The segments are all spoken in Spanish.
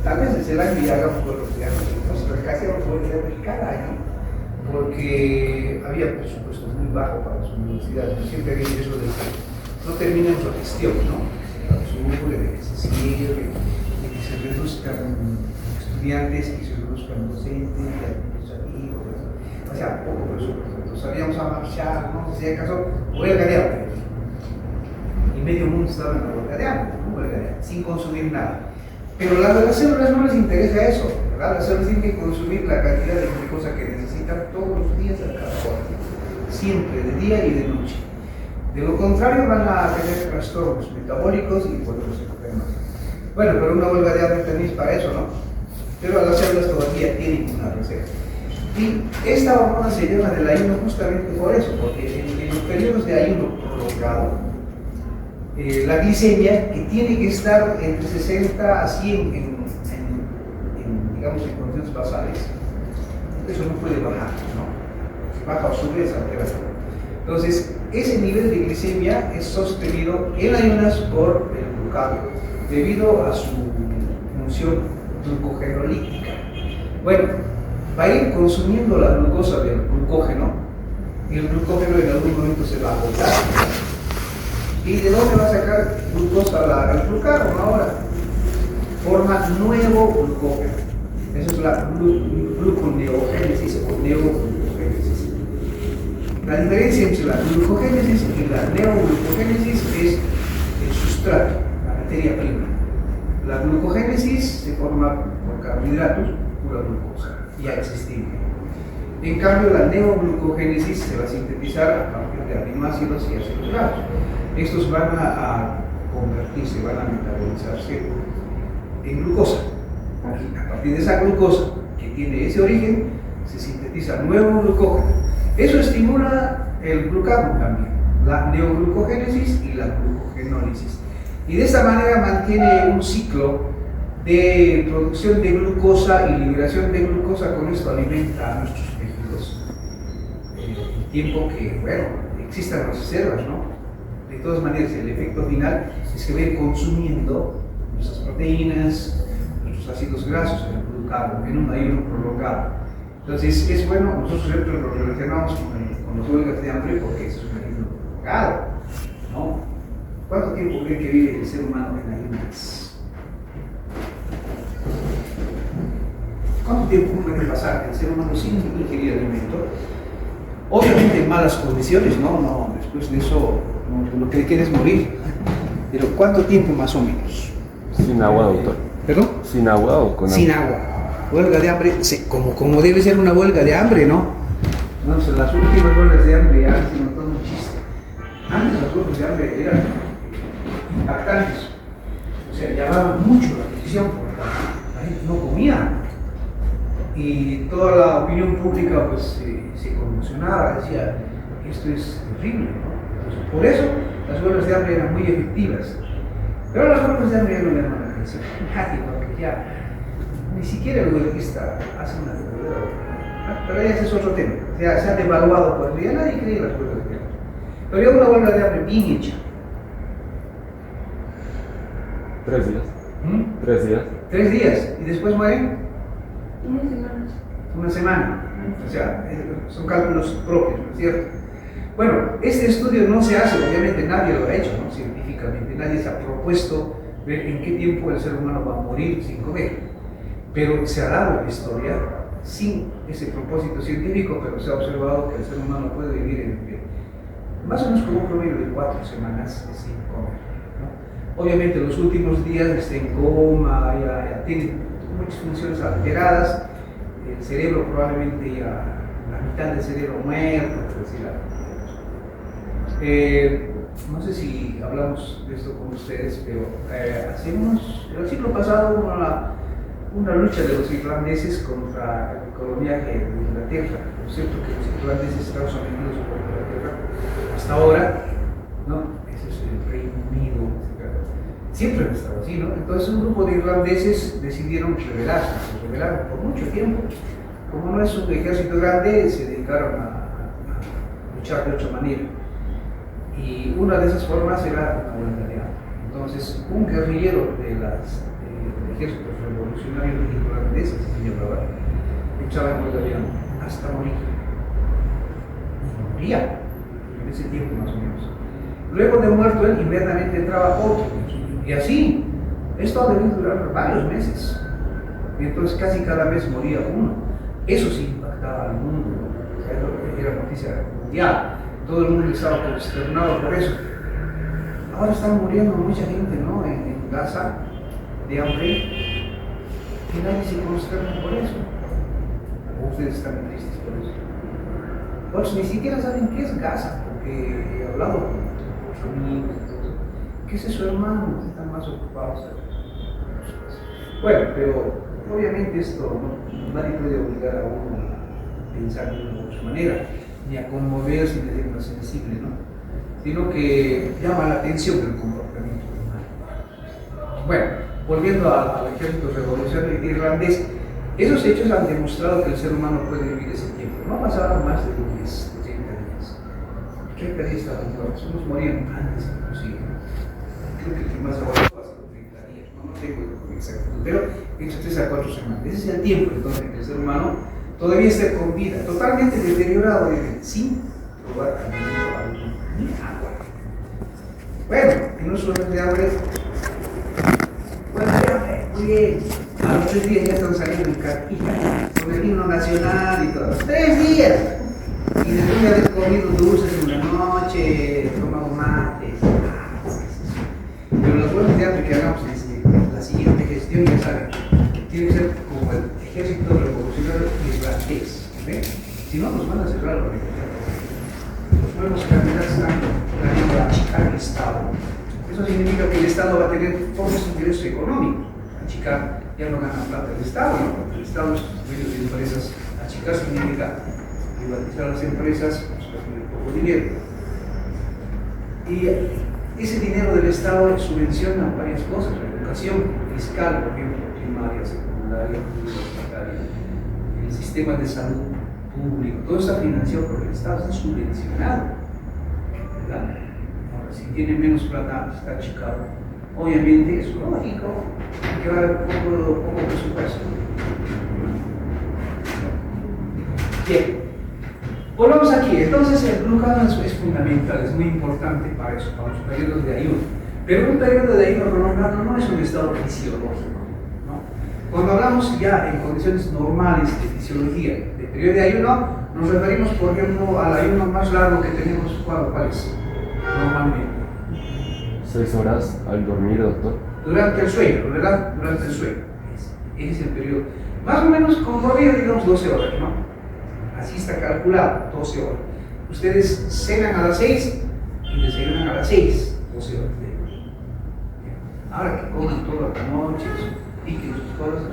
tal vez desde el año ya hagamos huelgas de hambre. Nosotros casi hagamos huelgas de hambre cada año, porque había presupuesto muy bajo para las universidades. Siempre había eso de que no terminan su gestión, ¿no? De que se cierre, de que se reduzcan estudiantes, que se reduzcan docentes, y administrativos, o sea, poco presupuesto. Entonces salíamos a marchar, ¿no? Si acaso, huelga de hambre. Y medio mundo estaba en la huelga de hambre, ¿no? Huelga de hambre, sin consumir nada. Pero a las células no les interesa eso, ¿verdad? Las células tienen que consumir la cantidad de glucosa que necesitan todos los días a cada hora, siempre, de día y de noche. De lo contrario van a tener trastornos metabólicos y podemos enfermar. Bueno, pero una huelga de hambre también es para eso, ¿no? Pero las células todavía tienen una reserva. Y esta hormona se llama del ayuno justamente por eso, porque en los periodos de ayuno prolongado, la glicemia, que tiene que estar entre 60 a 100 digamos, en condiciones basales, eso no puede bajar, ¿no? Si baja o sube esa alteración. Entonces, ese nivel de glicemia es sostenido en ayunas por el glucagón, debido a su función glucogenolítica. Bueno, va a ir consumiendo la glucosa del glucógeno, y el glucógeno en algún momento se va a agotar. ¿Y de dónde va a sacar glucosa el glucagón ahora? Forma nuevo glucógeno. Eso es la gluconeogénesis o neoglucogénesis. La diferencia entre la glucogénesis y la neoglucogénesis es el sustrato, la materia prima. La glucogénesis se forma por carbohidratos, pura glucosa, ya existente. En cambio, la neoglucogénesis se va a sintetizar a partir de aminoácidos y ácidos grasos. Estos van a convertirse, van a metabolizarse en glucosa. A partir de esa glucosa que tiene ese origen, se sintetiza nuevo glucógeno. Eso estimula el glucagón también, la neoglucogénesis y la glucogenólisis. Y de esta manera mantiene un ciclo de producción de glucosa y liberación de glucosa. Con esto alimenta a nuestros tejidos. El tiempo que, bueno, existan las reservas, ¿no? De todas maneras, el efecto final es que va a ir consumiendo nuestras proteínas, nuestros ácidos grasos, el glucagón, en un ayuno prolongado. Entonces, es bueno, nosotros siempre lo relacionamos con las huelgas de hambre porque es un ayuno prolongado, ¿no? ¿Cuánto tiempo cree que vive el ser humano en ayunas? ¿Cuánto tiempo puede pasar el ser humano sin ingerir alimento? Obviamente en malas condiciones, ¿no? Después de eso, lo que le queda es morir. Pero ¿cuánto tiempo más o menos? Sin agua, doctor. ¿Perdón? ¿Sin agua o con agua? Sin agua. Huelga de hambre, como debe ser una huelga de hambre, ¿no? Entonces, las últimas huelgas de hambre ya han sido todo un chiste. Antes las huelgas de hambre eran impactantes. O sea, llamaban mucho la atención porque la gente no comía. Y toda la opinión pública pues se conmocionaba, decía, esto es terrible, ¿no? Entonces, por eso las huelgas de hambre eran muy efectivas. Pero las huelgas de hambre ya no le llaman la atención. Nadie, porque ya ni siquiera el huelguista hace una huelga. Pero ya ese es otro tema. O sea, se ha devaluado por el día, nadie cree en las huelgas de hambre. Pero ya una huelga de hambre bien hecha. 3 días. 3 días. 3 días. ¿Y después mueren? Una semana. Una semana. O sea, son cálculos propios, ¿no es cierto? Bueno, este estudio no se hace, obviamente nadie lo ha hecho, ¿no? Científicamente, nadie se ha propuesto ver en qué tiempo el ser humano va a morir sin comer. Pero se ha dado la historia sin ese propósito científico, pero se ha observado que el ser humano puede vivir entre más o menos como un promedio de 4 semanas sin comer, ¿no? Obviamente los últimos días está en coma, ya tiene muchas funciones alteradas, el cerebro probablemente ya, la mitad del cerebro muerto, por decir algo. No sé si hablamos de esto con ustedes, pero en el siglo pasado hubo una lucha de los irlandeses contra el coloniaje de Inglaterra. ¿No es cierto que los irlandeses estaban sometidos por Inglaterra? Hasta ahora, ¿no? Ese es el Reino Unido, etc. Siempre han estado así, ¿no? Entonces un grupo de irlandeses decidieron rebelarse, se rebelaron por mucho tiempo. Como no es un ejército grande, se dedicaron a luchar de otra manera. Y una de esas formas era una huelga de hambre. Entonces, un guerrillero del ejército revolucionario irlandés, así se llamaba, echaba en huelga hasta morir. Moría, en ese tiempo más o menos. Luego de muerto él, inmediatamente entraba otro. Y así, esto ha debido durar varios meses. Y entonces casi cada mes moría uno. Eso sí impactaba al mundo, ¿no? O sea, era noticia mundial. Todo el mundo estaba consternado por eso. Ahora están muriendo mucha gente, ¿no? En Gaza, de hambre, y nadie se consterna por eso. O ustedes están tristes por eso. Pues ni siquiera saben qué es Gaza, porque he hablado con amigos y todo eso. ¿Qué es eso, hermano? Están más ocupados. Bueno, pero obviamente esto nadie puede obligar a uno a pensar de una u otra manera, ni a conmoverse de forma sensible, ¿no? Sino que llama la atención del comportamiento humano. Bueno, volviendo al ejército revolucionario irlandés, esos hechos han demostrado que el ser humano puede vivir ese tiempo. No pasaron más de 10, 30 días. 30 días estaban muertos, unos morían antes inclusive. Creo que el que más aguantó hasta 30 días, no tengo con exactitud, pero entre 3 a 4 semanas. Ese es el tiempo entonces en que el ser humano todavía está con vida, totalmente deteriorado, sin probar alimento alguno, ni agua. Bueno, en los sueños de hambre, bueno, muy bien. A los 3 días ya están saliendo en cartilla, con el himno nacional y todo. 3 días. Y después de haber comido dulces en la noche, tomado mates. Pero los buenos de hambre que hagamos es la siguiente gestión, ya saben, tiene que ser como el ejército revolucionario irlandés. ¿Ve? Si no, nos van a cerrar la revolución. Los nuevos candidatos están planeando achicar el Estado. Eso significa que el Estado va a tener todos los ingresos económicos. Achicar, ya no gana plata el Estado, ¿no? Porque el Estado es medio de empresas. Achicar significa privatizar las empresas, tener poco dinero. Y ese dinero del Estado subvenciona varias cosas: la educación fiscal, por ejemplo, primaria, secundaria, universitaria, el sistema de salud público, todo está financiado por el Estado, está subvencionado, ¿verdad? Ahora, si tiene menos plata, está achicado. Obviamente es lógico que va a haber poco presupuesto. Bien, volvamos aquí. Entonces el glucagón es fundamental, es muy importante para eso, para los periodos de ayuno. Pero un periodo de ayuno prolongado no es un estado fisiológico, ¿no? Cuando hablamos ya en condiciones normales de fisiología, de periodo de ayuno, nos referimos, por ejemplo, al ayuno más largo que tenemos. ¿Cuál es? Normalmente. 6 horas al dormir, doctor. Durante el sueño, ¿verdad? Durante el sueño. Ese es el periodo. Más o menos con dormir, digamos 12 horas, ¿no? Así está calculado, 12 horas. Ustedes cenan a las 6 y desayunan a las 6, 12 horas. Ahora que coman toda la noche, piquen sus cosas,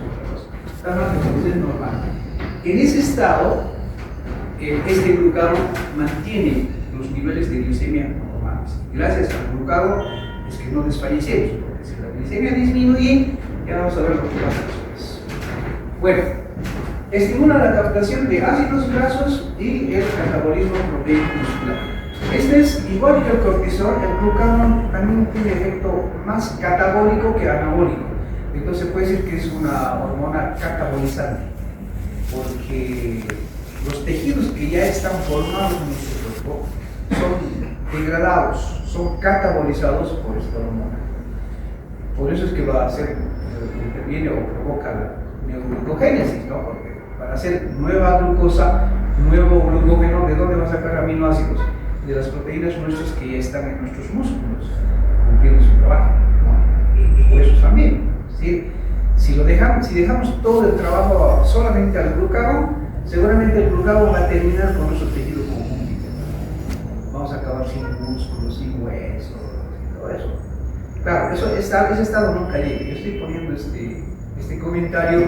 está más es normal. En ese estado, este glucagón mantiene los niveles de glicemia normales. Gracias al glucagón es que no desfallecemos, porque si la glicemia disminuye, ya vamos a ver lo que pasa después. Bueno, estimula la captación de ácidos grasos y el catabolismo proteico muscular. Este es igual que el cortisol, el glucagón también tiene efecto más catabólico que anabólico. Entonces puede decir que es una hormona catabolizante, porque los tejidos que ya están formados en nuestro cuerpo son degradados, son catabolizados por esta hormona. Por eso es que va a hacer, interviene o provoca la neoglucogénesis, ¿no? Porque para hacer nueva glucosa, nuevo glucógeno, ¿de dónde va a sacar aminoácidos? De las proteínas nuestras que ya están en nuestros músculos, cumpliendo su trabajo, ¿no? Y huesos también. ¿Sí? Si dejamos todo el trabajo solamente al glucagón, seguramente el glucagón va a terminar con nuestro tejido conjuntivo. Vamos a acabar sin músculos, sin huesos, todo eso. Claro, ese estado nunca llega. Yo estoy poniendo este comentario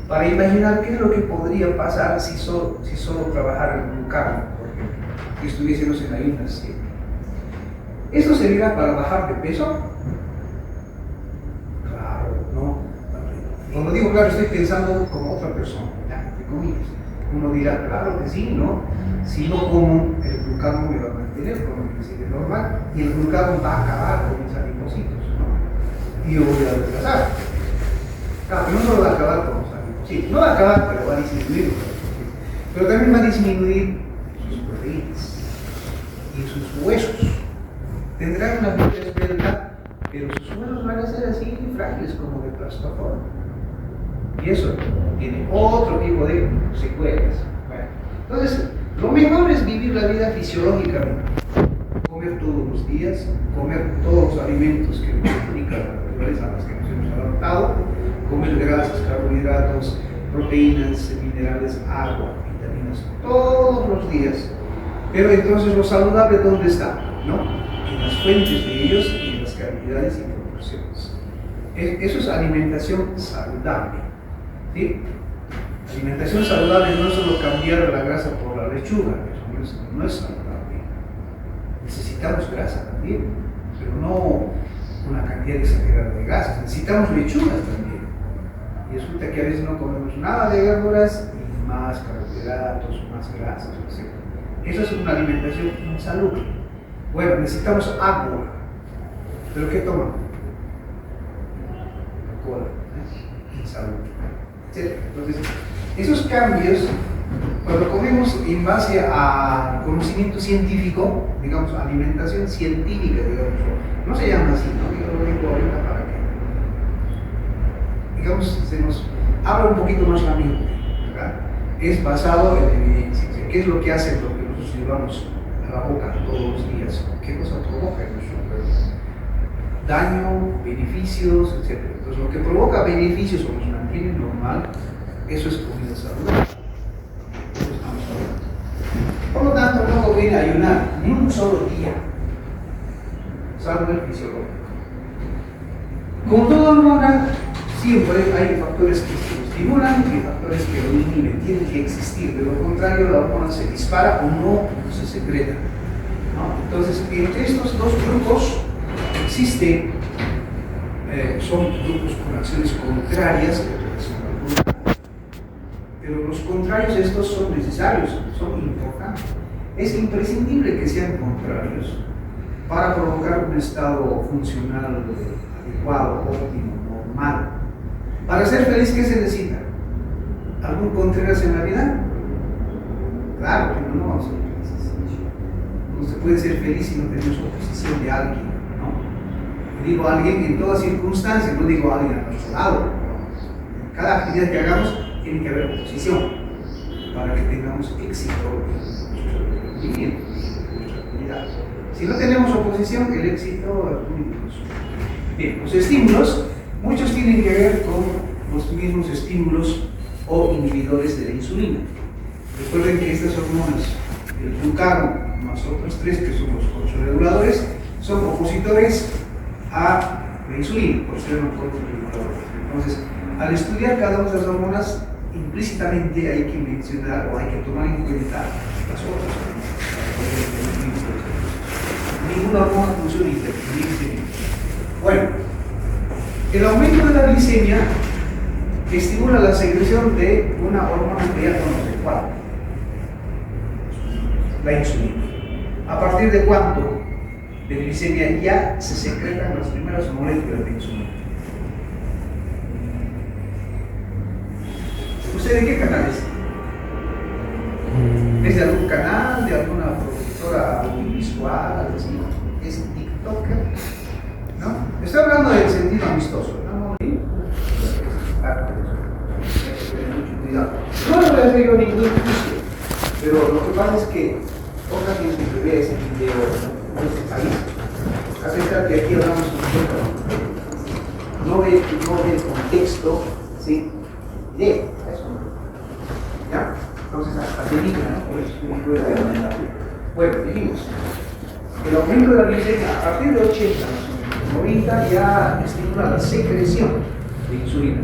para imaginar qué es lo que podría pasar si solo trabajara el glucagón, por ejemplo, y estuviésemos en ayunas siempre. ¿Esto servirá para bajar de peso? Claro, no. Cuando digo claro, estoy pensando como otra persona, entre comillas. Uno dirá, claro que sí, ¿no? Si no como, el glucagón me va a mantener como glicemia normal y el glucagón va a acabar con mis adipocitos, ¿no? Y yo voy a adelgazar. Claro, que no solo va a acabar con los alimentos. Sí, no va a acabar, pero va a disminuir. Pero también va a disminuir sus proteínas y sus huesos. Tendrán una vida esbelta, pero sus huesos van a ser así frágiles como de plastofón. Y eso tiene otro tipo de secuelas. Bueno, entonces, lo mejor es vivir la vida fisiológicamente. Comer todos los días, comer todos los alimentos que nos indica la naturaleza a las que nos hemos adaptado, comer grasas, carbohidratos, proteínas, minerales, agua, vitaminas, todos los días. Pero entonces lo saludable, ¿dónde está? ¿No? En las fuentes de ellos y en las cantidades y proporciones. Eso es alimentación saludable. ¿Sí? Alimentación saludable no es solo cambiar la grasa por la lechuga, eso no es saludable. Necesitamos grasa también, pero no una cantidad exagerada de grasas. Necesitamos lechugas también. Y resulta que a veces no comemos nada de verduras y más carbohidratos, más grasas, etc. Eso es una alimentación insalubre. Bueno, necesitamos agua. ¿Pero qué tomamos? Cola, insalubre, etc. Entonces, esos cambios, cuando comemos en base a conocimiento científico, digamos alimentación científica, digamos, no se llama así, ¿no? Yo lo digo ahorita para que, digamos, se nos abra un poquito más la mente, ¿verdad? Es basado en evidencia. ¿Qué es lo que hace lo que nosotros llevamos a la boca todos los días? ¿Qué cosa provoca en nuestro cuerpo? Daño, beneficios, etc. Entonces, lo que provoca beneficios o nos mantiene normal, eso es comida saludable. Por lo tanto, no conviene ayunar ni un solo día, salvo el fisiológico. Como toda hormona, siempre hay factores que se estimulan y factores que lo inhiben, tienen que existir. De lo contrario, la hormona se dispara o no se secreta, ¿no? Entonces, entre estos dos grupos existen, son grupos con acciones contrarias, pero los contrarios estos son necesarios, son importantes. Es imprescindible que sean contrarios para provocar un estado funcional adecuado, óptimo, normal. Para ser feliz, ¿qué se necesita? ¿Algún contreras en la vida? Claro, pero no vamos a ser felices. No se puede ser feliz si no tenemos oposición de alguien, ¿no? Digo alguien en todas circunstancias, no digo alguien a nuestro lado. En cada actividad que hagamos, tiene que haber oposición para que tengamos éxito en nuestro rendimiento, en nuestra actividad. Si no tenemos oposición, el éxito es muy difícil. Bien, los estímulos, muchos tienen que ver con los mismos estímulos o inhibidores de la insulina. Recuerden que estas hormonas, el glucagón más otros tres, que son los controrreguladores, son opositores a la insulina, por ser un controrregulador. Entonces, al estudiar cada una de las hormonas, implícitamente hay que mencionar o hay que tomar en cuenta las otras. Ninguna hormona funciona independientemente. Bueno, el aumento de la glicemia estimula la secreción de una hormona que ya conoce, ¿cuál? La insulina. ¿A partir de cuánto de glicemia ya se secretan las primeras moléculas de insulina? ¿Usted de qué canal es? ¿Es de algún canal, de alguna productora audiovisual, algo así? ¿Es TikToker? ¿No? Estoy hablando del sentido amistoso, ¿no? Cuidado. No le voy a hacer yo ningún juicio, pero lo que pasa es que otra gente que vea ese video en este país, a pesar que aquí hablamos un poco, no ve el contexto, ¿sí? De eso. ¿Ya? Entonces, hasta se diga, ¿no? Bueno, dijimos, el aumento de la glicemia a partir de 80, 90 ya estimula la secreción de insulina,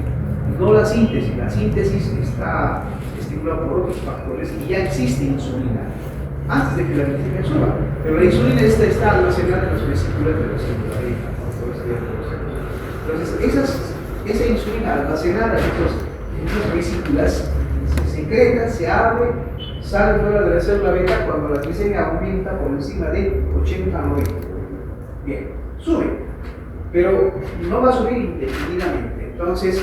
no la síntesis. La síntesis está estimulada por otros factores y ya existe insulina antes de que la glicemia suba, pero la insulina está almacenada en las vesículas de la célula beta. Entonces, esa insulina almacenada en esas vesículas se secreta, se abre, sale fuera de la célula beta cuando la glicemia aumenta por encima de 80 a 90. Bien, sube, pero no va a subir indefinidamente. Entonces,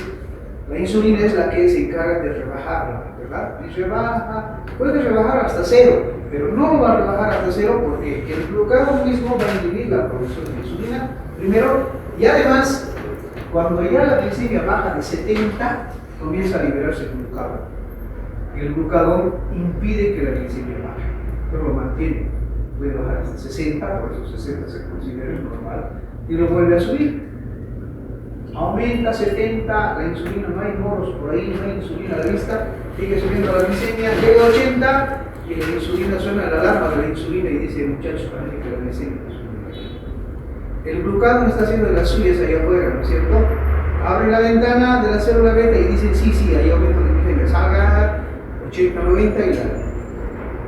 La insulina es la que se encarga de rebajarla, ¿verdad? Y puede rebajar hasta cero, pero no lo va a rebajar hasta cero porque el glucagón mismo va a inhibir la producción de insulina primero, y además, cuando ya la glicemia baja de 70, comienza a liberarse el glucagón. Y el glucagón impide que la glicemia baje, pero lo mantiene. Puede bajar hasta 60, por eso 60 se considera normal, y lo vuelve a subir. Aumenta 70, la insulina, no hay moros por ahí, no hay insulina a la vista, sigue subiendo la glicemia, llega a 80 y la insulina suena la alarma de la insulina y dice, muchachos, parece que la glicemia está subiendo. El glucagón está haciendo las suyas allá afuera, ¿no es cierto? Abre la ventana de la célula beta y dice, sí, hay aumento de glicemia, salga 80, 90 y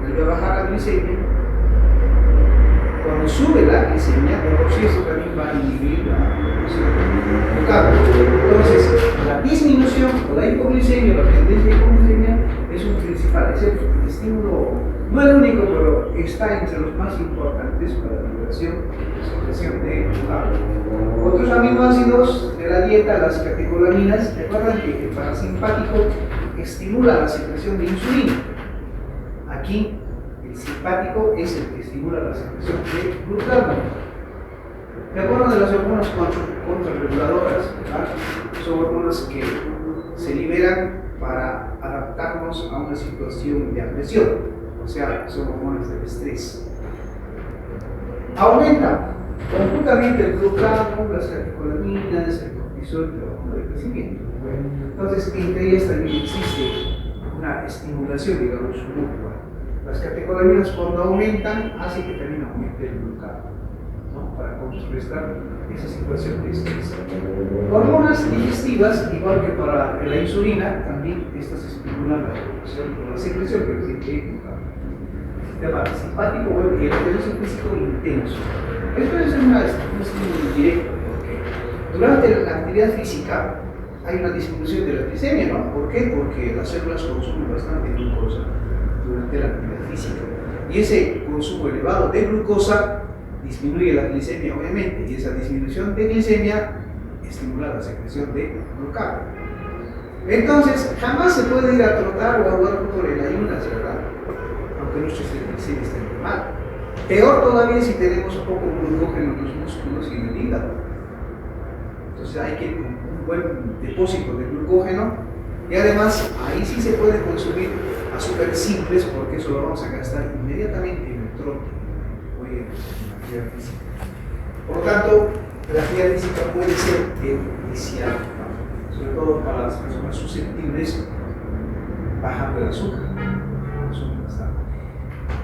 vuelve a bajar la glicemia. Cuando sube la glicemia, el proceso también va a inhibir la producción de glucagón. Entonces, la disminución o la hipoglicemia, la tendencia a hipoglicemia, es un principal, es el estímulo, no el único, pero está entre los más importantes para la liberación y secreción de glucagón. Otros aminoácidos de la dieta, las catecolaminas, recuerdan que el parasimpático estimula la secreción de insulina. Aquí, el simpático es el que estimula la secreción de glucagón. ¿De acuerdo de las hormonas contrarreguladoras? Son hormonas que se liberan para adaptarnos a una situación de agresión, o sea, son hormonas del estrés. Aumenta conjuntamente el glucagón, las catecolaminas, el cortisol y la hormona de crecimiento. Entonces, entre ellas también existe una estimulación, digamos, mutua. Las catecolaminas, cuando aumentan, hacen que también aumente el glucagón, ¿no? Para contrarrestar esa situación de estrés. Hormonas digestivas, igual que para la insulina, también estas estimulan la producción o la secreción de glucagón. El sistema simpático y el ejercicio físico intenso. Esto es un estímulo directo, porque durante la actividad física hay una disminución de la glicemia, ¿no? ¿Por qué? Porque las células consumen bastante glucosa durante la actividad física. Y ese consumo elevado de glucosa disminuye la glicemia, obviamente, y esa disminución de glicemia estimula la secreción de glucagón. Entonces, jamás se puede ir a trotar o a jugar fútbol en ayunas, ¿verdad? Aunque nuestra glicemia esté normal. Peor todavía si tenemos poco glucógeno en los músculos y en el hígado. Entonces hay que ir con un buen depósito de glucógeno, y además ahí sí se puede consumir azúcares simples, porque eso lo vamos a gastar inmediatamente en el trote o en la actividad física. Por lo tanto, la actividad física puede ser perjudicial, ¿no? Sobre todo para las personas susceptibles, bajando el azúcar.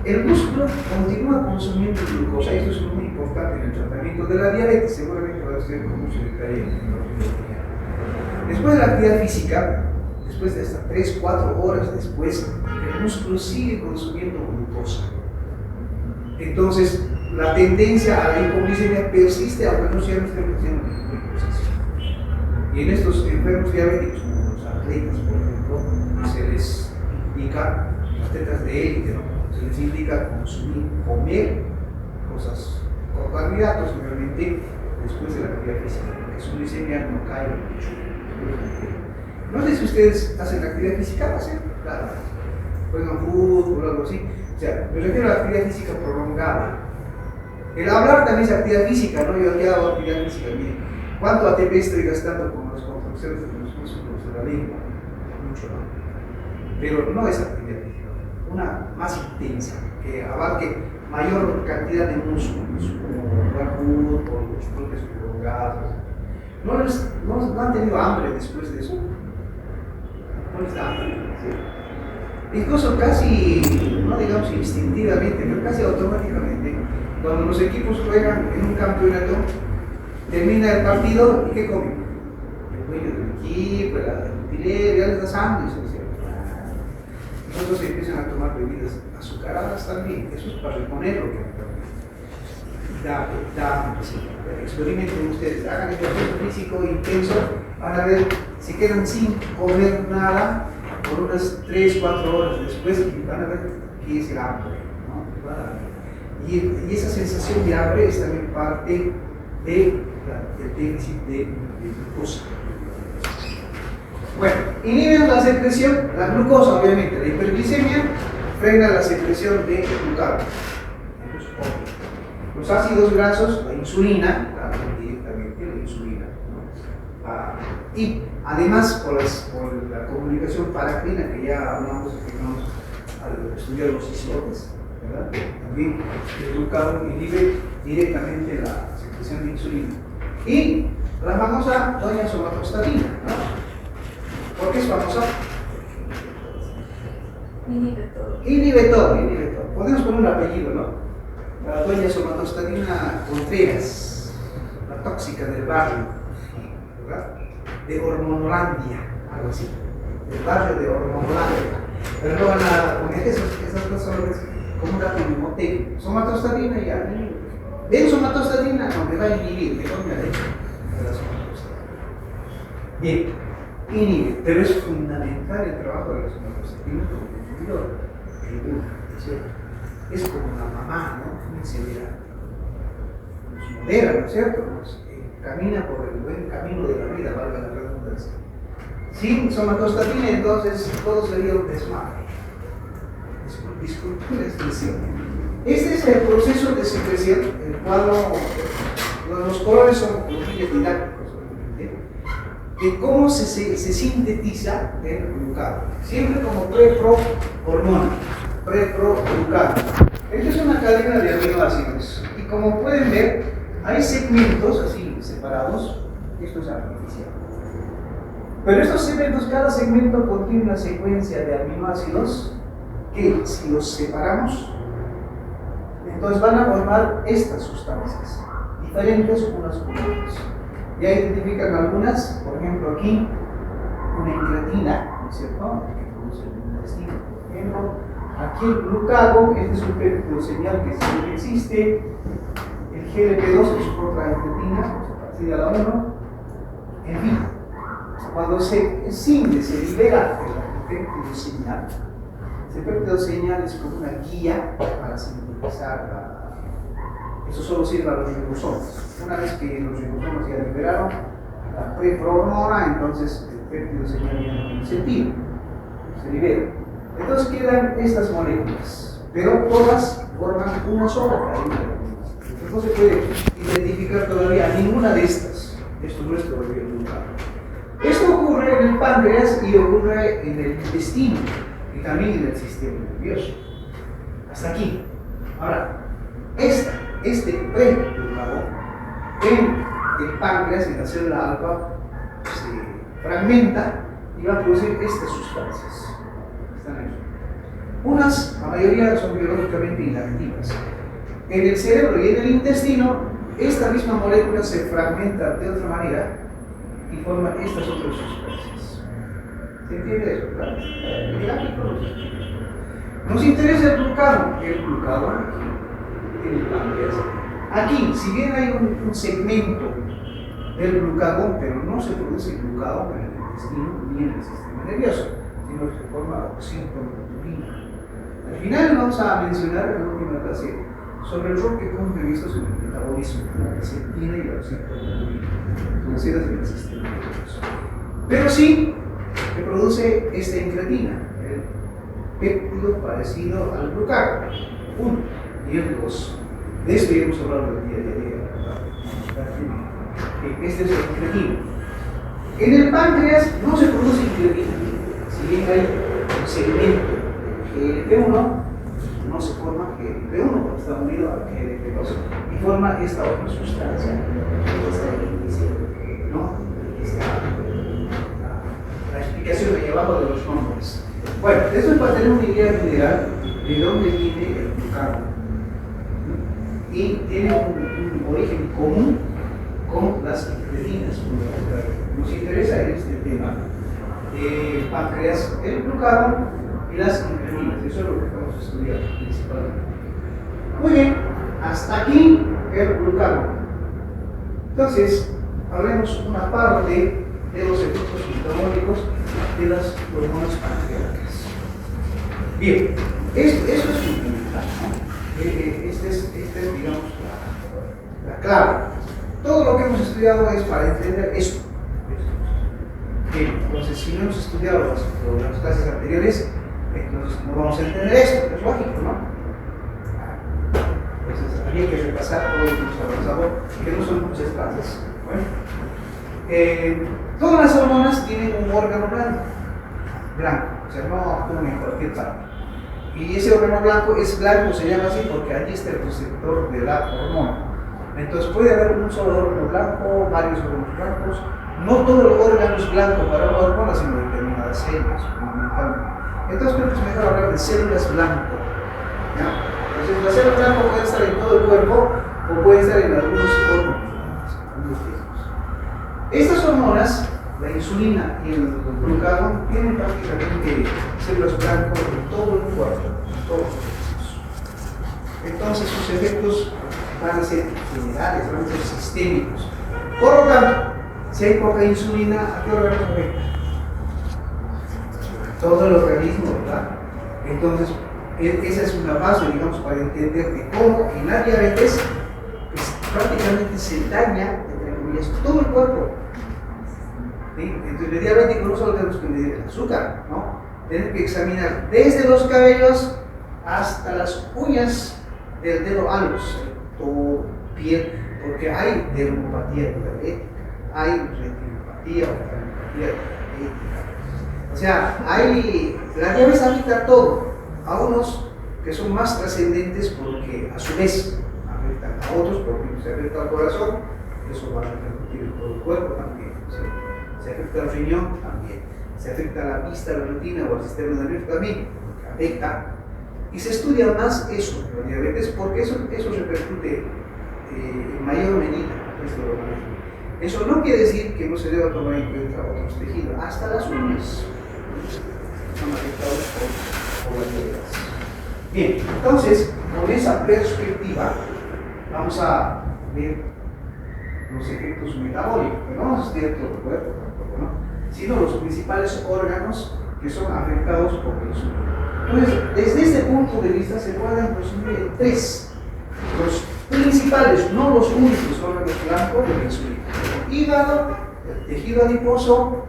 El músculo continúa consumiendo glucosa, esto es muy importante en el tratamiento de la diabetes, seguramente va a ser con mucho detalle en la después de la actividad física, después de hasta 3-4 horas después, el músculo sigue consumiendo glucosa. Entonces, la tendencia a la hipoglicemia persiste, aunque no se esté produciendo glucosa. Y en estos enfermos diabéticos, como los atletas, por ejemplo, se les indica, atletas de élite, ¿no? Se les indica comer cosas con carbohidratos, realmente, después de la actividad física, porque su glicemia no cae mucho. No sé si ustedes hacen actividad física, ¿hacen? Claro. Juegan fútbol o algo así. O sea, me refiero a la actividad física prolongada. El hablar también es actividad física, ¿no? Yo aquí hago actividad física, miren. ¿Cuánto ATP estoy gastando con las contracciones de los músculos de la lengua? Mucho, ¿no? Pero no es actividad física. Una más intensa, que abarque mayor cantidad de músculos, como jugar fútbol, los trotes prolongados. No han tenido hambre después de eso. No les da hambre. ¿Sí? Incluso casi, no digamos instintivamente, pero casi automáticamente, cuando los equipos juegan en un campeonato, termina el partido y ¿qué comen? El dueño del equipo, el utilero, ya les da sándwiches. Nosotros empiezan a tomar bebidas azucaradas también, eso es para reponer lo que da experimenten ustedes, hagan ejercicio físico intenso, van a ver, si quedan sin comer nada por unas 3-4 horas después, van a ver que es el hambre, ¿no? Y esa sensación de hambre es también parte del déficit de glucosa. Bueno, inhiben la secreción, la glucosa obviamente, la hiperglicemia frena la secreción de glucagón. Los ácidos grasos, la insulina, directamente la insulina, ¿no? Y además por la comunicación paracrina que ya hablamos al estudiar los islotes, ¿verdad? También el glucagón inhibe directamente la secreción de insulina. Y la famosa doña somatostatina, ¿no? ¿Por qué es famosa? Inhibe todo. Inhibe todo. Podemos poner un apellido, ¿no? La doña somatostatina Contreras, la tóxica del barrio, ¿verdad? De Hormonolandia, algo así. Del barrio de Hormonolandia. Pero no van a poner esas cosas como un dato mnemotécnico. Somatostatina ya. ¿Ven somatostatina? No, me va a inhibir, mejor me alejo de la somatostatina. Bien, inhibe, pero es fundamental el trabajo de la somatostatina como inhibidor. Es como una mamá, ¿no? Muy severa. Nos modera, ¿no es cierto? Camina por el buen camino de la vida, valga la redundancia. Sin somatostatina, entonces todo sería un desmadre. Disculpen la expresión. Este es el proceso de secreción, el cual los colores son los fines didácticos, obviamente, de cómo se sintetiza el glucagón. Siempre como pre-pro-hormona, pre-pro-glucagón. Esta es una cadena de aminoácidos. Y como pueden ver, hay segmentos así separados. Esto es artificial. Pero estos segmentos, cada segmento contiene una secuencia de aminoácidos que, si los separamos, entonces van a formar estas sustancias, diferentes unas con otras. Ya identifican algunas, por ejemplo aquí, una incretina, ¿no es cierto? Que produce el intestino, por ejemplo. Aquí el glucagón, este es un péptido señal que sí existe. El GLP2 es otra incretina, parecida a la 1. En fin, cuando se cinde, se libera el péptido señal, ese péptido señal es como una guía para sintetizar eso solo sirve a los ribosomas. Una vez que los ribosomas ya liberaron la preprohormona, entonces el péptido señal ya no tiene sentido, se libera. Entonces quedan estas moléculas, pero todas forman una sola cadena. Entonces no se puede identificar todavía ninguna de estas. Esto no es todavía el glucagón. Esto ocurre en el páncreas y ocurre en el intestino y también en el sistema nervioso. Hasta aquí. Ahora, este pre-glucagón en el páncreas, en la célula alfa, se fragmenta y va a producir estas sustancias. Están ahí. Unas, la mayoría son biológicamente inactivas. En el cerebro y en el intestino, esta misma molécula se fragmenta de otra manera y forma estas otras sustancias. ¿Se entiende eso? ¿Verdad? El gráfico nos interesa el glucagón aquí, en el páncreas. Aquí, si bien hay un segmento del glucagón, pero no se produce glucagón en el intestino ni en el sistema nervioso, sino que se forma oxígeno-glutulina. Al final vamos a mencionar en la última clase sobre el rol que cumple estos en el metabolismo, la lectina y la oxígeno-glutulina, conocidas en el sistema nervioso. Pero sí que produce esta incretina, el péptido parecido al glucagón, 1 y el 2. De esto ya hemos hablado el día de ayer. Este es el incretina. En el páncreas no se produce incretina. Si bien hay un segmento de GLP1, no se forma GLP1 porque está unido a GLP2 y forma esta otra sustancia, ¿no? La explicación de abajo de los nombres. Bueno, eso es para tener una idea general de dónde viene el glucagón. Y tiene un origen común con las incretinas. Nos interesa este tema de páncreas, el glucagón y las incretinas. Eso es lo que vamos a estudiar principalmente. Muy bien, hasta aquí el glucagón. Entonces, hablemos una parte de los efectos metabólicos de las hormonas pancreáticas. Bien, eso es fundamental, ¿no? Esta es, digamos, la clave. Todo lo que hemos estudiado es para entender esto. Bien, entonces, si no hemos estudiado las clases anteriores, entonces no vamos a entender esto, es lógico, ¿no? Entonces habría que repasar todo lo que hemos avanzado, que no son muchas clases. Bueno, todas las hormonas tienen un órgano blanco, o sea, no actúan en cualquier parte. Y ese órgano blanco es blanco, se llama así porque allí está el receptor de la hormona. Entonces puede haber un solo órgano blanco, varios órganos blancos. No todo el órgano es blanco para una hormona, sino determinadas células, fundamentalmente. Entonces creo que es mejor hablar de células blanco. ¿Ya? Entonces las células blanco pueden estar en todo el cuerpo o pueden estar en algunos órganos. Estas hormonas, la insulina y el glucagón, tienen prácticamente células blancas en todo el cuerpo, en todos los órganos. Entonces sus efectos van a ser generales, van a ser sistémicos. Por lo tanto, si hay poca insulina, ¿a qué órgano afecta? Todo el organismo, ¿verdad? Entonces, esa es una base, digamos, para entender de cómo en la diabetes pues, prácticamente se daña, entre comillas, todo el cuerpo. ¿Sí? Entonces, el diabético no solo tenemos que medir el azúcar, ¿no? Tenemos que examinar desde los cabellos hasta las uñas del dedo alus, todo piel, porque hay dermopatía diabética, hay retinopatía o cardiopatía diabética. O sea, la diabetes afecta todo, a unos que son más trascendentes porque a su vez afectan a otros, porque se afecta al corazón, eso va a repercutir en todo el cuerpo también. ¿Sí? Se afecta al riñón también, se afecta a la vista, a la retina o al sistema nervioso también, porque afecta. Y se estudia más eso, la diabetes, porque eso repercute en mayor medida. Eso no quiere decir que no se deba tomar en cuenta otros tejidos, hasta las uñas son afectados por la diabetes. Bien, entonces, con esa perspectiva, vamos a ver los efectos metabólicos, pero no vamos a estudiar todo el cuerpo tampoco, ¿no? Sino los principales órganos que son afectados por la insulina. Entonces, desde este punto de vista se pueden resumir en tres: los principales, no los únicos órganos blancos de la insulina: el hígado, el tejido adiposo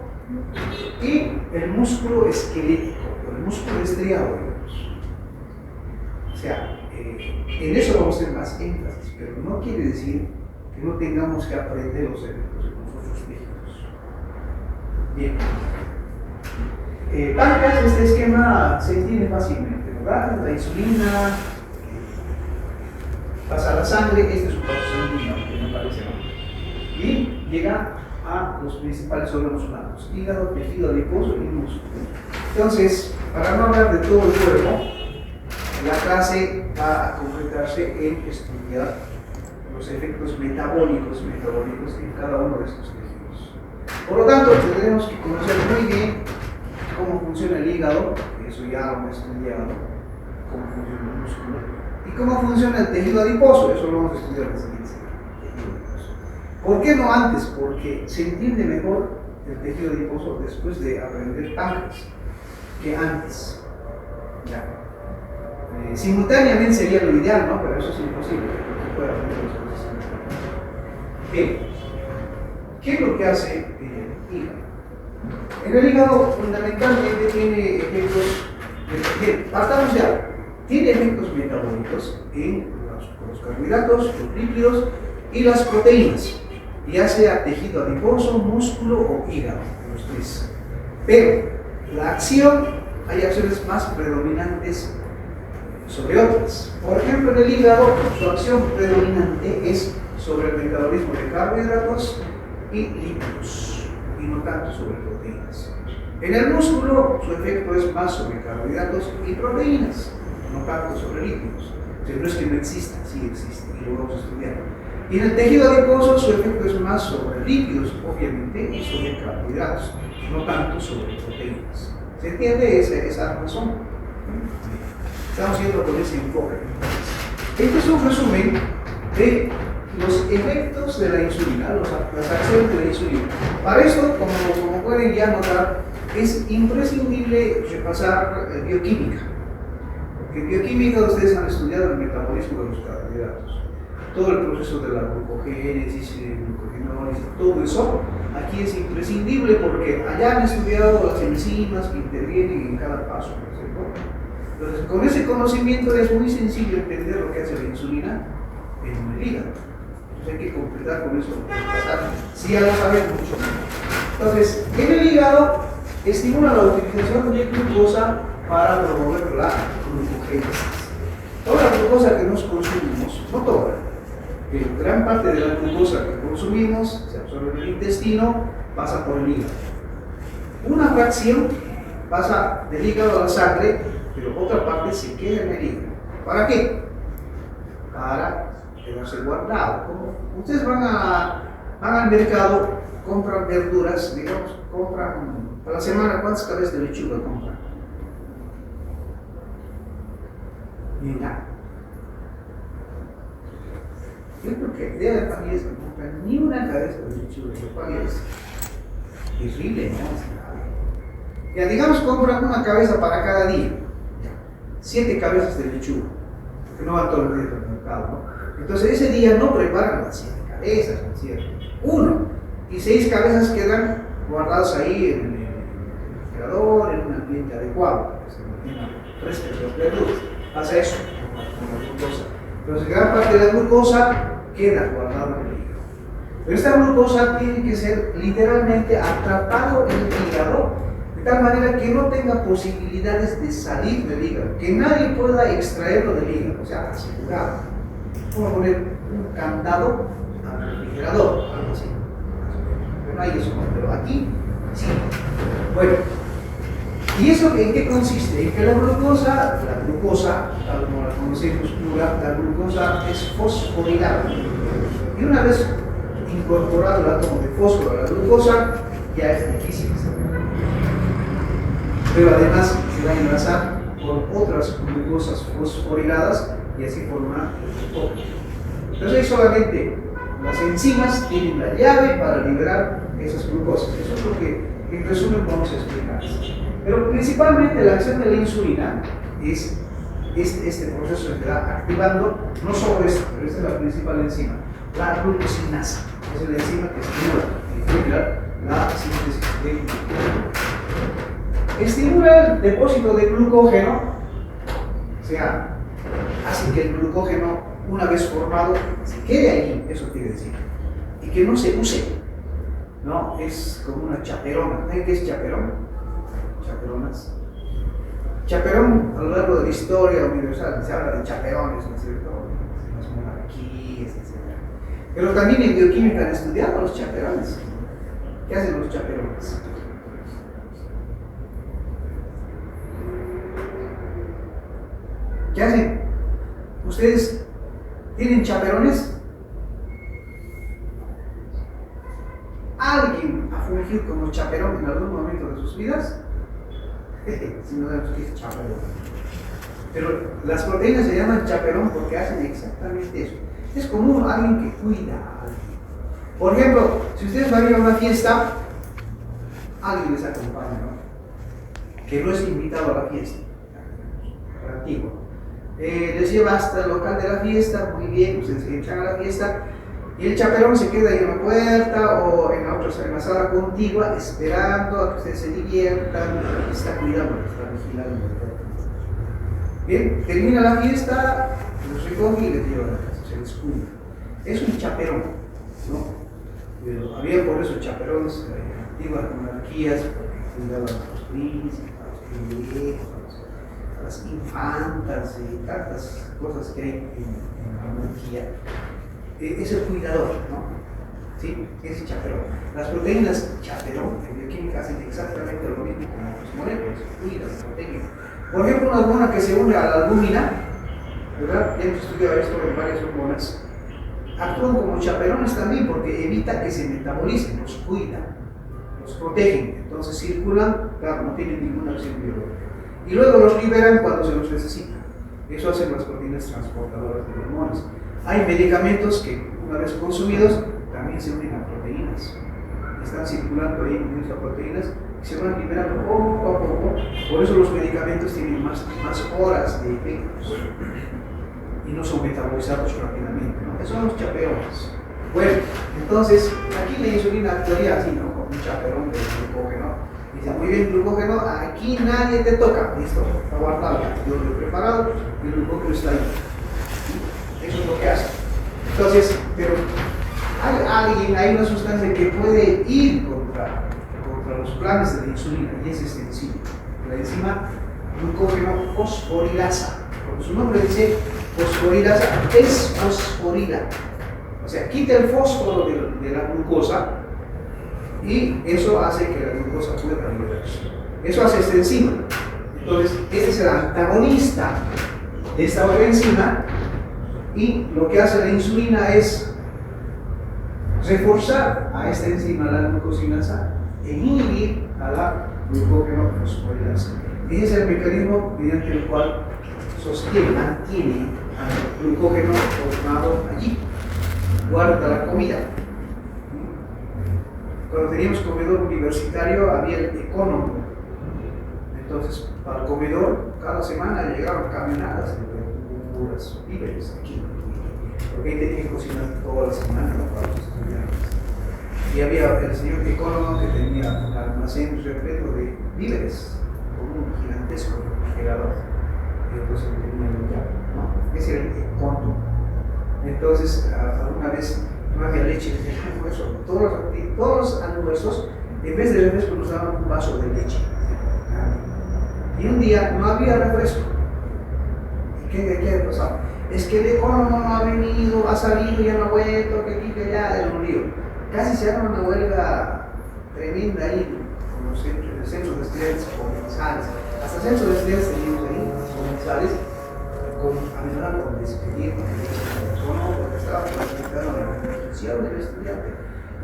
y el músculo esquelético, el músculo estriado, digamos. O sea, en eso vamos a hacer más énfasis, pero no quiere decir que no tengamos que aprender los efectos de los otros tejidos. Bien. Páncreas, este esquema se entiende fácilmente, ¿verdad? La insulina pasa a la sangre, este es un paso sanguíneo, que me parece, ¿no? Y llega a los principales órganos humanos: hígado, tejido adiposo y músculo. Entonces, para no hablar de todo el cuerpo, la clase va a concretarse en estudiar los efectos metabólicos en cada uno de estos tejidos. Por lo tanto, tendremos que conocer muy bien cómo funciona el hígado, eso ya lo hemos estudiado, cómo funciona el músculo, y cómo funciona el tejido adiposo, eso lo vamos a estudiar en la siguiente clase. ¿Por qué no antes? Porque se entiende mejor el tejido adiposo después de aprender páncreas que antes. Ya. Simultáneamente sería lo ideal, ¿no? Pero eso es imposible, porque puede aprender las cosas simultáneamente. Bien, ¿qué es lo que hace el hígado? En el hígado fundamentalmente tiene efectos, bien, partamos ya, tiene efectos metabólicos en los carbohidratos, los lípidos y las proteínas, ya sea tejido adiposo, músculo o hígado, los tres. Pero la acción, hay acciones más predominantes sobre otras. Por ejemplo, en el hígado, su acción predominante es sobre el metabolismo de carbohidratos y lípidos, y no tanto sobre proteínas. En el músculo, su efecto es más sobre carbohidratos y proteínas, no tanto sobre lípidos. O sea, no es que no exista, sí existe, y lo vamos a estudiar. Y en el tejido adiposo, su efecto es más sobre lípidos, obviamente, y sobre carbohidratos, no tanto sobre proteínas. ¿Se entiende esa razón? Estamos yendo con ese enfoque. Este es un resumen de los efectos de la insulina, las acciones de la insulina. Para esto, como pueden ya notar, es imprescindible repasar bioquímica. Porque en bioquímica ustedes han estudiado el metabolismo de los carbohidratos. Todo el proceso de la glucogénesis, glucogenólisis, todo eso aquí es imprescindible porque allá han estudiado las enzimas que intervienen en cada paso, ¿no es cierto? Entonces, con ese conocimiento es muy sencillo entender lo que hace la insulina en el hígado. Entonces hay que completar con eso, si ya lo saben mucho. Entonces, en el hígado estimula la utilización de glucosa para promover la glucogénesis. Toda la glucosa que nos consumimos, no toda, pero gran parte de la glucosa que consumimos se absorbe en el intestino, pasa por el hígado. Una fracción pasa del hígado a la sangre, pero otra parte se queda en el hígado. ¿Para qué? Para quedarse guardado. Como ustedes van al mercado, compran verduras, digamos, compran a la semana, ¿cuántas cabezas de lechuga compran? Mira. Yo creo que debe haber familias que no compran ni una cabeza de lechuga, lo cual es terrible, ¿no? Ya digamos, compran una cabeza para cada día, 7 cabezas de lechuga, porque no van todos los días al mercado, ¿no? Entonces ese día no preparan las 7 cabezas, ¿no es cierto? 1 y 6 cabezas quedan guardadas ahí en el refrigerador, en un ambiente adecuado, que se mantenga fresca de los verduras. Pasa eso con la glucosa. Entonces gran parte de la glucosa queda guardada en el hígado. Pero esta glucosa tiene que ser literalmente atrapado en el hígado, de tal manera que no tenga posibilidades de salir del hígado, que nadie pueda extraerlo del hígado, o sea, asegurado. Vamos a poner un candado al refrigerador, algo así. Pero no hay eso, pero aquí sí. Bueno, ¿y eso en qué consiste? En que la glucosa, tal como la conocemos pura, la glucosa es fosforilada. Y una vez incorporado el átomo de fósforo a la glucosa, ya es difícil saber. Pero además se va a enlazar con otras glucosas fosforiladas y así formar el glucógeno. Entonces ahí solamente las enzimas tienen la llave para liberar esas glucosas. Eso es lo que en resumen vamos a explicar. Pero principalmente la acción de la insulina es este proceso que va activando, no solo esto, pero esta es la principal enzima, la glucosinasa. Es la enzima que estimula la síntesis de glucógeno. Estimula el depósito de glucógeno, o sea, hace que el glucógeno, una vez formado, se quede ahí, eso quiere decir, y que no se use. No, es como una chaperona. ¿Saben qué es chaperón? Chaperonas. Chaperón, a lo largo de la historia universal, se habla de chaperones, ¿no es cierto? Las monarquías, etc. Pero también en bioquímica han estudiado los chaperones. ¿Qué hacen los chaperones? ¿Qué hacen? ¿Ustedes tienen chaperones? ¿Alguien ha fungido como chaperón en algún momento de sus vidas? Si no sabemos qué es chaperón. Pero las proteínas se llaman chaperón porque hacen exactamente eso. Es como alguien que cuida a alguien. Por ejemplo, si ustedes van a ir a una fiesta, alguien les acompaña, ¿no? Que no es invitado a la fiesta, antiguo. Les lleva hasta el local de la fiesta, muy bien, ustedes entran a la fiesta y el chaperón se queda ahí en la puerta o en la sala contigua esperando a que ustedes se diviertan, está cuidando, está vigilando. Bien, termina la fiesta, los recoge y les lleva a la casa, se les cuida. Es un chaperón, ¿no? Pero había por eso chaperones en antiguas monarquías, porque cuidaban a los príncipes, a los viejos, a las infantas y tantas cosas que hay en la monarquía. Es el cuidador, ¿no? ¿Sí? Es el chaperón. Las proteínas chaperón en bioquímica hacen exactamente lo mismo como los moléculas, cuidan las proteínas. Por ejemplo, una hormona que se une a la albúmina, ¿verdad? Ya hemos estudiado esto en varias hormonas. Actúan como chaperones también porque evita que se metabolicen, los cuidan, los protegen, entonces circulan, claro, no tienen ninguna acción biológica. Y luego los liberan cuando se los necesita. Eso hacen las proteínas transportadoras de hormonas. Hay medicamentos que, una vez consumidos, también se unen a proteínas. Están circulando ahí unidos a proteínas y se van liberando poco a poco. Por eso los medicamentos tienen más horas de efectos y no son metabolizados rápidamente, ¿no? Esos son los chaperones. Bueno, entonces aquí la insulina actuaría así, ¿no? Con un chaperón de glucógeno. Dice, muy bien, glucógeno, aquí nadie te toca. Listo, está guardado, yo lo he preparado y el glucógeno está ahí. Eso es lo que hace. Entonces, pero hay una sustancia que puede ir contra los planes de la insulina y es esta enzima. La enzima glucógeno fosforilasa. Como su nombre dice, fosforilasa es fosforila. O sea, quita el fósforo de la glucosa y eso hace que la glucosa pueda liberarse. Eso hace esta enzima. Entonces, este es el antagonista de esta otra enzima y lo que hace la insulina es reforzar a esta enzima, la glucosinasa, e inhibir a la glucógeno fosforilasa. Ese es el mecanismo mediante el cual mantiene al glucógeno formado allí. Guarda la comida. Cuando teníamos comedor universitario había el económico. Entonces, para el comedor, cada semana llegaban camionadas de verduras, víveres aquí. Porque ahí tenían que cocinar toda la semana, ¿no? Para los estudiantes. Y había el señor económico que tenía un almacén repleto de víveres, con un gigantesco refrigerador. Y entonces tenía ya, ¿no? Ese era el económico. Entonces, alguna vez no había leche en el almuerzo. Todos los almuerzos, en vez de refresco, nos daban un vaso de leche. Y un día no había refresco. ¿Y qué ha pasado? Es que el económico no ha venido, ha salido, ya no ha vuelto, que aquí, que allá, es un lío. Casi se arma una huelga tremenda ahí, con los centros de estudiantes comensales. Hasta centros de estudiantes teníamos ahí, comensales, amenazando con despedir porque estaba planificando la restricción del estudiante.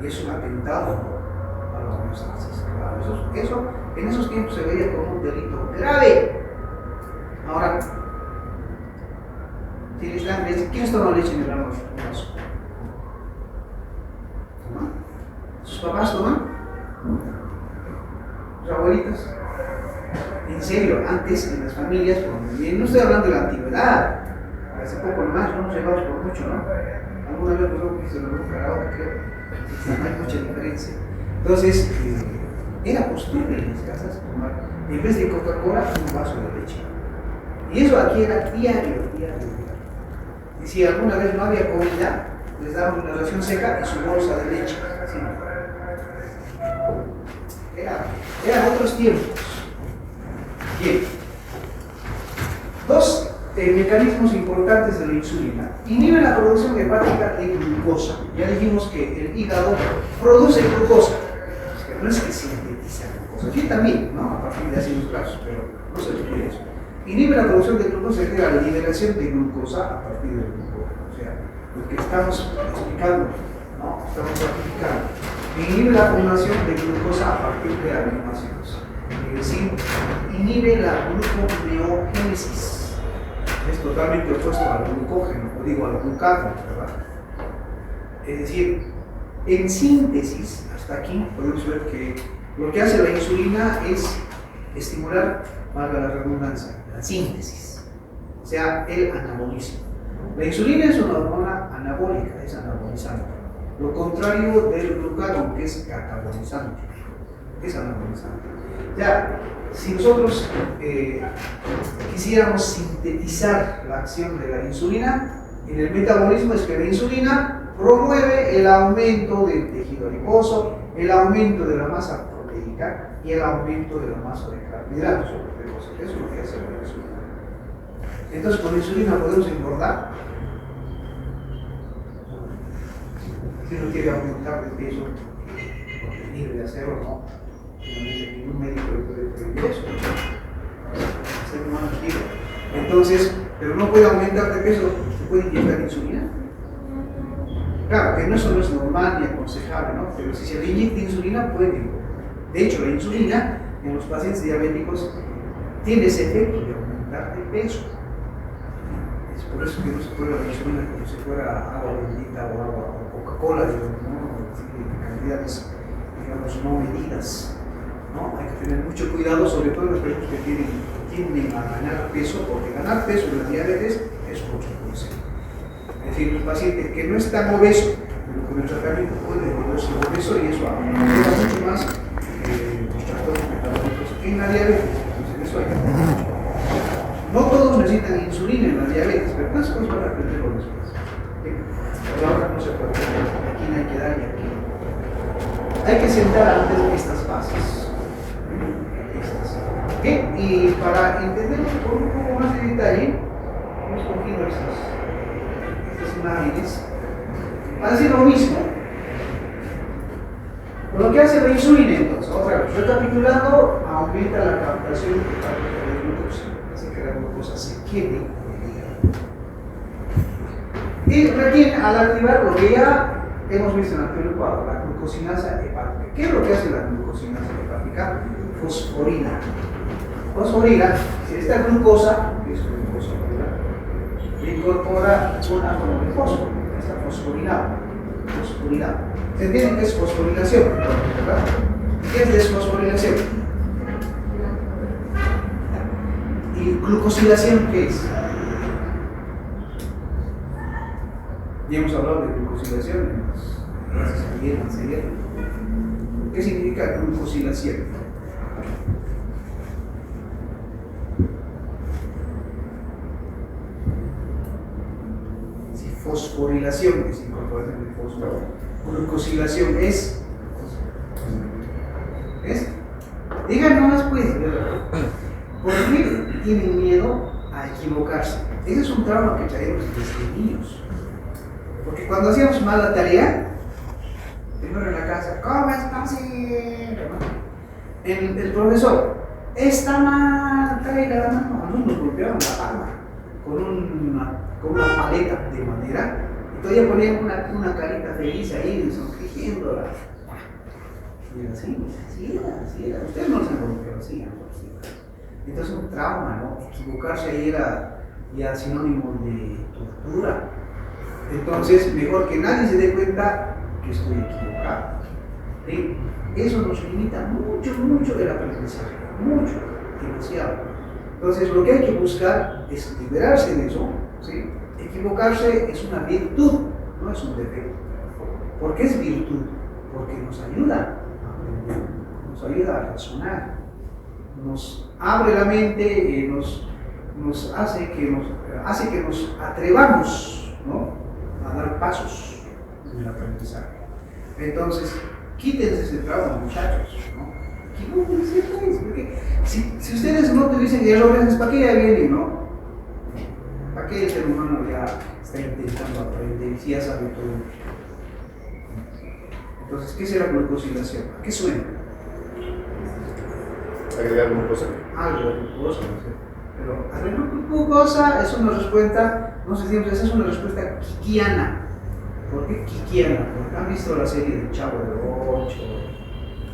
Y es un atentado a los comensales. Claro, eso en esos tiempos se veía como un delito grave. Ahora, si les dan leche, ¿quiénes toman leche en el almuerzo? ¿Sus papás toman? ¿Sus abuelitas? En serio, antes en las familias, no estoy hablando de la antigüedad, hace poco nomás, no nos llevamos por mucho, ¿no? Alguna vez nos visto en un karaoke, creo, no hay mucha diferencia. Entonces, era costumbre en las casas tomar, en vez de Coca-Cola, un vaso de leche. Y eso aquí era diario. Y si alguna vez no había comida, les daban una ración seca y su bolsa de leche. Así. Eran otros tiempos. Bien. Dos mecanismos importantes de la insulina. Inhibe la producción hepática de glucosa. Ya dijimos que el hígado produce glucosa. No es que sintetiza glucosa. Aquí también, ¿no? A partir de ácidos grasos, pero no se refiere a eso. Inhibe la producción de glucosa, es la liberación de glucosa a partir del glucógeno. O sea, lo que estamos explicando, ¿no? Estamos practicando. Inhibe la formación de glucosa a partir de aminoácidos. Es decir, inhibe la gluconeogénesis. Es totalmente opuesto al glucógeno, o digo al glucagón, ¿verdad? Es decir, en síntesis, hasta aquí podemos ver que lo que hace la insulina es estimular, valga la redundancia, la síntesis, o sea, el anabolismo. La insulina es una hormona anabólica, es anabolizante. Lo contrario del glucagón, que es catabolizante, es anabolizante. Ya, si nosotros quisiéramos sintetizar la acción de la insulina, en el metabolismo es que la insulina promueve el aumento del tejido adiposo, el aumento de la masa proteica y el aumento de la masa de carbohidratos. Eso es lo que hace la insulina. Entonces, con la insulina podemos engordar. Si uno quiere aumentar de peso, porque libre de hacerlo, no. Ningún médico le puede prohibir eso. El ser humano es libre. Entonces, pero no puede aumentar de peso, ¿se puede inyectar insulina? Claro, que eso no es normal ni aconsejable, ¿no? Pero si se le inyecta insulina, puede engordar. De hecho, la insulina en los pacientes diabéticos tiene ese efecto de aumentar de peso. Es por eso que no se puede la insulina como si fuera agua bendita o agua o Coca-Cola, digamos, ¿no? De cantidades, digamos, no medidas. ¿No? Hay que tener mucho cuidado, sobre todo en las personas que tienden a ganar peso, porque ganar peso en la diabetes es consecuencia. Es decir, un paciente que no es tan obeso, pero con el tratamiento puede devolverse por eso y eso afecta mucho más los trastornos metabólicos en la diabetes. Entonces, eso hay que hacer. No todos necesitan insulina en la diabetes, pero las cosas van a aprenderlo después. Pero ahora no se puede hacer, aquí no hay que dar y aquí. Hay que sentar antes estas bases. Bien, y para entenderlo con un poco más de detalle, hemos cogido estas imágenes para decir lo mismo. Lo que hace la insulina, entonces, otra vez, recapitulando, aumenta la captación de glucosa, hace que la glucosa se quede en el hígado. Y retiene al activar lo que ya hemos visto en el anterior cuadro, la glucosinasa hepática. ¿Qué es lo que hace la glucosinasa hepática? Fosforila. Fosforila, si esta glucosa, que es glucosa, le incorpora un átomo de fósforo, está fosforilado. Fosforilado. ¿Se entiende qué es fosforilación? ¿Verdad? ¿Qué es desfosforilación? ¿Y glucosilación qué es? Ya hemos hablado de glucosilación en las clases anteriores. ¿Qué significa glucosilación? Fosforilación es incorporación de fósforo. Glucosilación es. Digan nomás pues, ¿por qué tienen miedo a equivocarse? Ese es un trauma que traemos desde niños. Porque cuando hacíamos mal la tarea, primero en la casa, ¿cómo es fácil? El profesor, está mal, traiga la mano. A nosotros nos golpeaban la palma con una paleta de madera y todavía ponían una carita feliz ahí, sonriendo. Y así era. Ustedes no se han golpeado así, entonces un trauma, ¿no? Equivocarse ahí era ya sinónimo de tortura. Entonces, mejor que nadie se dé cuenta que estoy equivocado. ¿Sí? Eso nos limita mucho del aprendizaje, mucho, demasiado. Entonces, lo que hay que buscar es liberarse de eso. ¿Sí? Equivocarse es una virtud, no es un defecto. ¿Por qué es virtud? Porque nos ayuda a aprender, nos ayuda a razonar, nos abre la mente, nos hace que nos atrevamos, ¿no?, a dar pasos en el aprendizaje. Entonces, quítense ese trauma, muchachos, ¿no? Equivóquense, pues, porque si ustedes no tuviesen errores, ¿para qué ya vienen, no? ¿Para qué el ser humano ya está intentando aprender si ya sabe todo? Entonces, ¿qué será glucosilación? ¿A qué suena? Agregar glucosa. Algo de glucosa, no sé. Pero agregar glucosa es una respuesta, no sé si esa es una respuesta kikiana. ¿Por qué kikiana? Porque han visto la serie del Chavo del Ocho,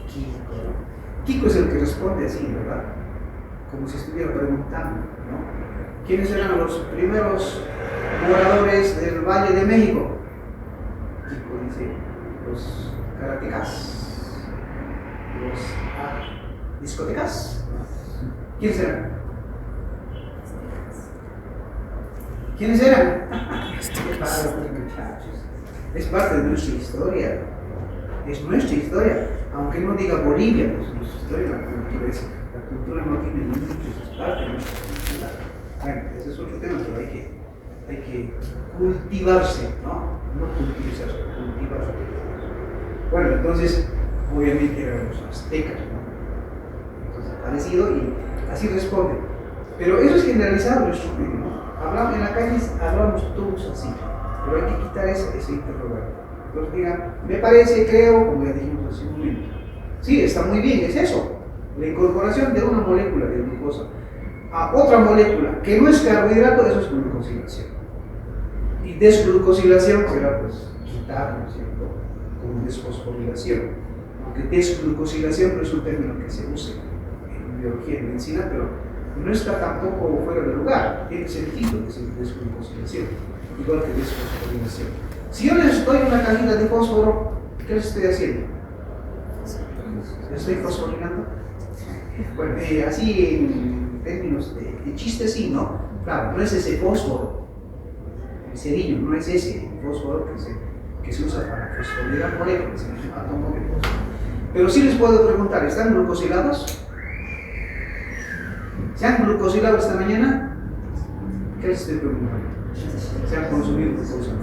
Kiko, ¿no? Kiko es el que responde así, ¿verdad? Como si estuviera preguntando, ¿no? ¿Quiénes eran los primeros moradores del Valle de México? Kiko dice, los karatecas, los discotecas. ¿Quiénes eran? ¿Quiénes eran? Es parte de nuestra historia. Es nuestra historia. Aunque no diga Bolivia, pues nuestra historia, la cultura no tiene límites, es parte de nuestra cultura. Bueno, ese es otro tema, pero hay que cultivarse, ¿no? No cultivarse, cultivarse. Bueno, entonces, obviamente eran los aztecas, ¿no? Entonces, parecido y así responde. Pero eso es generalizado en nuestro medio, ¿no? Hablamos, en la calle hablamos todos así, pero hay que quitar ese interrogante. Entonces digan, me parece, creo, como ya dijimos hace un momento. Sí, está muy bien, es eso. La incorporación de una molécula de glucosa a otra molécula que no es carbohidrato, eso es glucosilación. Y desglucosilación será pues quitar, ¿no es cierto?, como desfosforilación. Aunque desglucosilación no es un término que se use en biología y medicina, pero no está tampoco fuera de lugar, tiene sentido decir desglucosilación, igual que desfosforilación. Si yo les doy una cajita de fósforo, ¿qué les estoy haciendo? ¿Les estoy fosforilando? Bueno, así en términos de chiste, sí, ¿no? Claro, no es ese fósforo, el cerillo, no es ese fósforo que que se usa para fosforilar moléculas en el átomo de fósforo. Pero sí les puedo preguntar, ¿están glucosilados? ¿Se han glucosilado esta mañana? ¿Qué les estoy preguntando? ¿Se han consumido glucosa?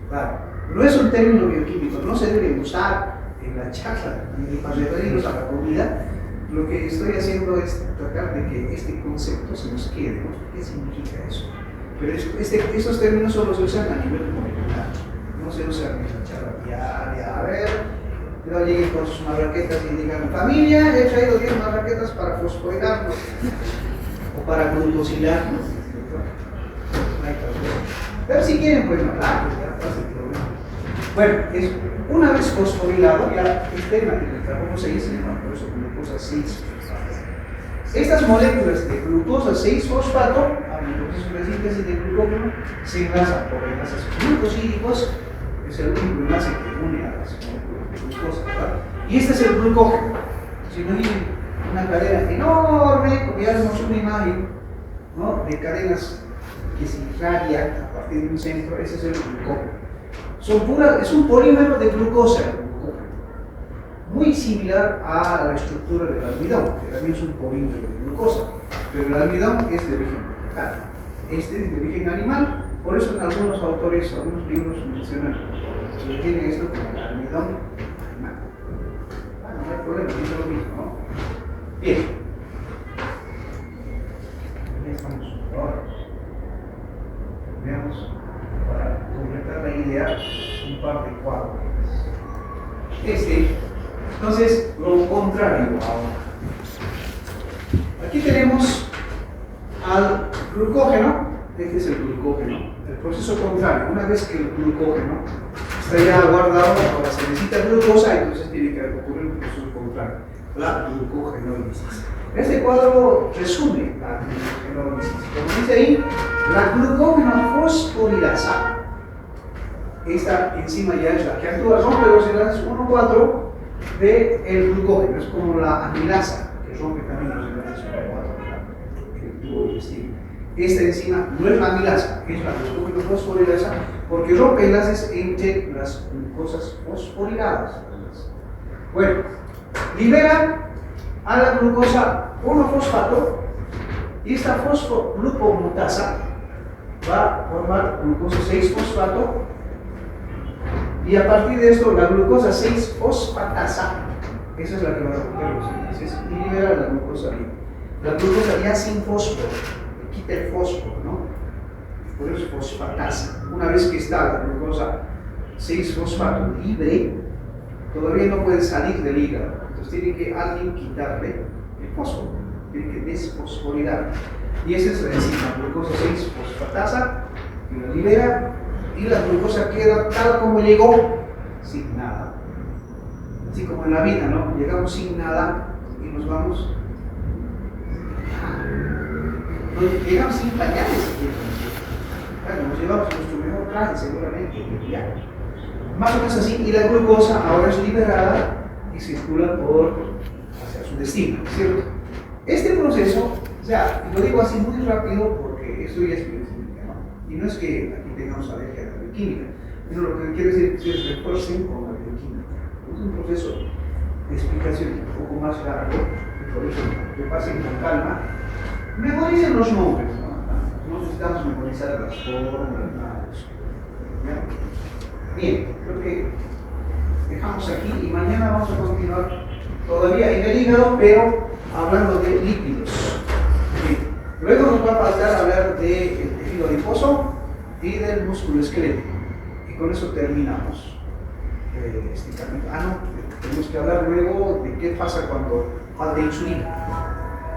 Claro, no es un término bioquímico, no se debe usar en la charla ni para referirnos a la comida. Lo que estoy haciendo es tratar de que este concepto se nos quede, ¿no? ¿Qué significa eso? Pero estos términos solo se usan a nivel molecular, no se usan en la charla diaria. A ver, no lleguen con sus marraquetas y digan, familia, he traído 10 marraquetas para fosforilarlos o para glucosilarlos. Pero si quieren, pues hablar, pues ya pasa el problema. Bueno, una vez fosforilado, ya el tema del carbono 6 se llama por eso glucosa 6. Estas moléculas de glucosa 6-fosfato, a mi proceso de síntesis de glucógeno, se enlazan por enlaces glucosídicos, es el único enlace que une a las moléculas de glucosa, ¿verdad? Y este es el glucógeno. Si no hay una cadena enorme, como ya vemos una imagen, ¿no?, de cadenas que se irradian a partir de un centro, ese es el glucógeno. Es un polímero de glucosa, el glucógeno, muy similar a la estructura del almidón, que también es un polímero de glucosa, pero el almidón es de origen vegetal, este es de origen animal, por eso en algunos autores, algunos libros mencionan que tienen esto como el almidón animal. Bueno, no hay problema, es lo mismo, ¿no? Bien. Ya estamos ahora. Veamos, para completar la idea, un par de cuadros. Entonces, lo contrario ahora. Aquí tenemos al glucógeno, este es el glucógeno, el proceso contrario. Una vez que el glucógeno está ya guardado, ahora se necesita glucosa, entonces tiene que ocurrir el proceso contrario, la glucogenólisis. Este cuadro resume la glucogenólisis. Como dice ahí, la glucógeno-fosforilasa, esta enzima ya es la que actúa, rompe los enlaces 1,4 del glucógeno, es como la amilasa, que rompe también los enlaces 1,4 del tubo digestivo. Esta enzima no es la amilasa, es la glucógeno-fosforilasa, porque rompe enlaces entre las glucosas fosforiladas. Bueno, libera a la glucosa 1-fosfato y esta fosfoglucomutasa va a formar glucosa 6-fosfato y a partir de esto la glucosa 6-fosfatasa, esa es la que va a romper los enlaces y libera la glucosa libre. La glucosa ya sin fósforo, quita el fósforo, ¿no? Por eso es fosfatasa. Una vez que está la glucosa 6-fosfato libre, todavía no puede salir del hígado, entonces tiene que alguien quitarle el fósforo, tiene que desfosforilar. Y esa es la enzima, glucosa 6-fosfatasa, que la libera y la glucosa queda tal como llegó, sin nada. Así como en la vida, ¿no? Llegamos sin nada y nos vamos. Llegamos sin pañales, claro, nos llevamos nuestro mejor traje seguramente, ya. Más o menos así, y la glucosa ahora es liberada y circula hacia su destino, ¿cierto? Este proceso, o sea, lo digo así muy rápido porque esto ya es bioquímica, ¿no? Y no es que aquí tengamos alergia a la bioquímica, sino lo que quiero decir es que se refuercen con la bioquímica. Es un proceso de explicación un poco más largo, y por eso que pasen con calma. Memoricen los nombres, ¿no? No necesitamos memorizar las fórmulas, nada de eso. Bien, creo que dejamos aquí y mañana vamos a continuar todavía en el hígado, pero hablando de lípidos. Bien. Luego nos va a faltar hablar del tejido adiposo y del músculo esquelético. Y con eso terminamos este camino. No, tenemos que hablar luego de qué pasa cuando falta insulina.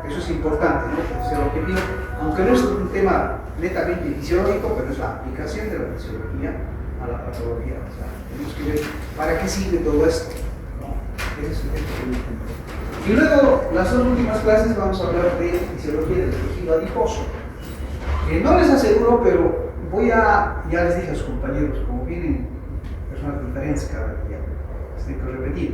Eso es importante, ¿no? Es el objetivo, aunque no es un tema netamente fisiológico, pero es la aplicación de la fisiología a la patología. O sea, tenemos que ver para qué sirve todo esto, ¿no? Ese es el punto. Y luego, las dos últimas clases vamos a hablar de fisiología del tejido adiposo. No les aseguro, pero ya les dije a sus compañeros, como vienen personas diferentes cada día, tengo que repetir.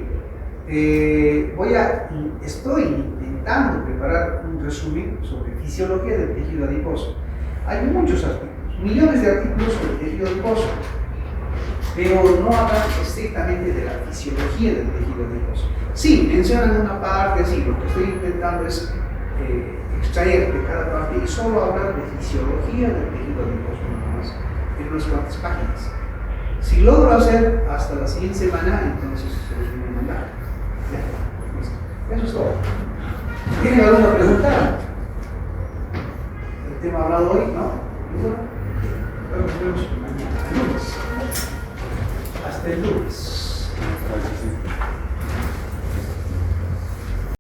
Estoy intentando preparar un resumen sobre fisiología del tejido adiposo. Hay muchos artículos, millones de artículos sobre el tejido adiposo, pero no hablan estrictamente de la fisiología del tejido adiposo. Sí, mencionan una parte, sí, lo que estoy intentando es extraer de cada parte y solo hablar de fisiología del tejido adiposo, nada más, en unas cuantas páginas. Si logro hacer hasta la siguiente semana, entonces se los voy a mandar. Ya, listo. Eso es todo. ¿Tienen alguna pregunta? El tema hablado hoy, ¿no? Bueno, nos vemos mañana, el lunes. Hasta el lunes.